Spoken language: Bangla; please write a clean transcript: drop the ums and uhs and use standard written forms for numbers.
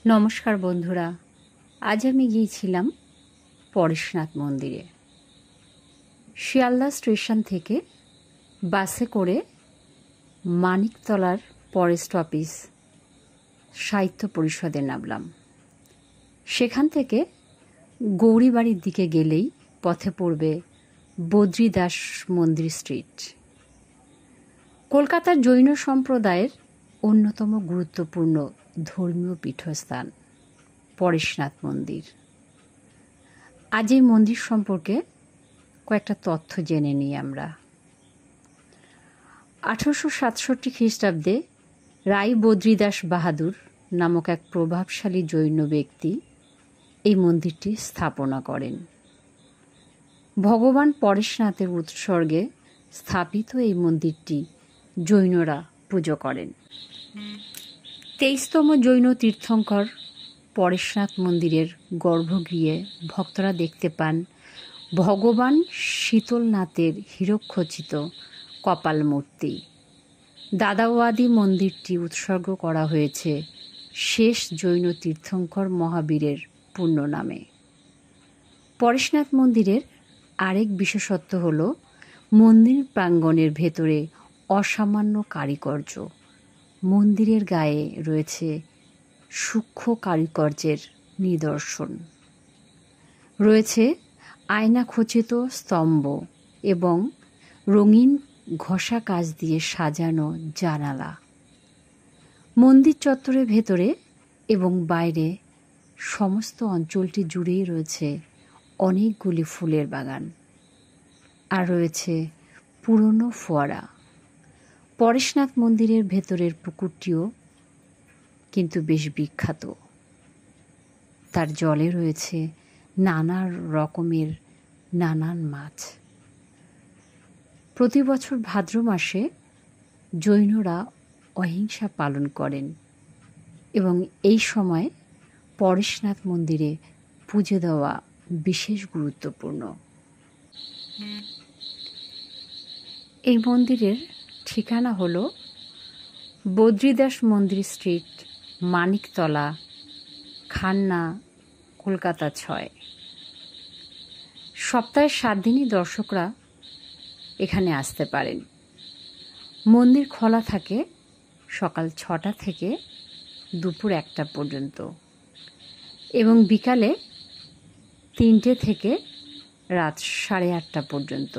নমস্কার বন্ধুরা, আজ আমি গিয়েছিলাম পরেশনাথ মন্দিরে। শিয়ালদা স্টেশন থেকে বাসে করে মানিকতলার ফরেস্ট অফিস সাহিত্য পরিষদে নামলাম। সেখান থেকে গৌরীবাড়ির দিকে গেলেই পথে পড়বে বদ্রীদাস মন্দির স্ট্রিট। কলকাতার জৈন সম্প্রদায়ের অন্যতম গুরুত্বপূর্ণ ধর্মীয় পীঠস্থান পরেশনাথ মন্দির। আজ এই মন্দির সম্পর্কে কয়েকটা তথ্য জেনে নিই আমরা। 1867 খ্রিস্টাব্দে রায় বদ্রীদাস বাহাদুর নামক এক প্রভাবশালী জৈন ব্যক্তি এই মন্দিরটি স্থাপনা করেন। ভগবান পরেশনাথের উৎসর্গে স্থাপিত এই মন্দিরটি জৈনরা পুজো করেন। 23তম জৈন তীর্থঙ্কর পরেশনাথ মন্দিরের গর্ভগৃহে ভক্তরা দেখতে পান ভগবান শীতলনাথের হীরকখচিত কপাল মূর্তি। দাদাওয়াদি মন্দিরটি উৎসর্গ করা হয়েছে শেষ জৈন তীর্থঙ্কর মহাবীরের পুণ্য নামে। পরেশনাথ মন্দিরের আরেক বিশেষত্ব হল মন্দির প্রাঙ্গণের ভেতরে অসামান্য কারিকর্য। মন্দিরের গায়ে রয়েছে সূক্ষ্ম কারুকার্যের নিদর্শন, রয়েছে আয়নাখচিত স্তম্ভ এবং রঙিন ঘষা কাচ দিয়ে সাজানো জানালা। মন্দির চত্বরের ভেতরে এবং বাইরে সমস্ত অঞ্চলটি জুড়েই রয়েছে অনেকগুলি ফুলের বাগান, আর রয়েছে পুরনো ফোয়ারা। পরেশনাথ মন্দিরের ভেতরের পুকুরটিও কিন্তু বেশ বিখ্যাত। তার জলে রয়েছে নানা রকমের নানান মাছ। প্রতি বছর ভাদ্র মাসে জৈনরা অহিংসা পালন করেন এবং এই সময় পরেশনাথ মন্দিরে পুজো দেওয়া বিশেষ গুরুত্বপূর্ণ। এই মন্দিরের ঠিকানা হলো বদ্রীদাস মন্দির স্ট্রিট, মানিকতলা, খান্না, কলকাতা 6। সপ্তাহে 7 দিনই দর্শকরা এখানে আসতে পারেন। মন্দির খোলা থাকে সকাল 6টা থেকে দুপুর 1টা পর্যন্ত এবং বিকালে 3টে থেকে রাত 8:30 পর্যন্ত।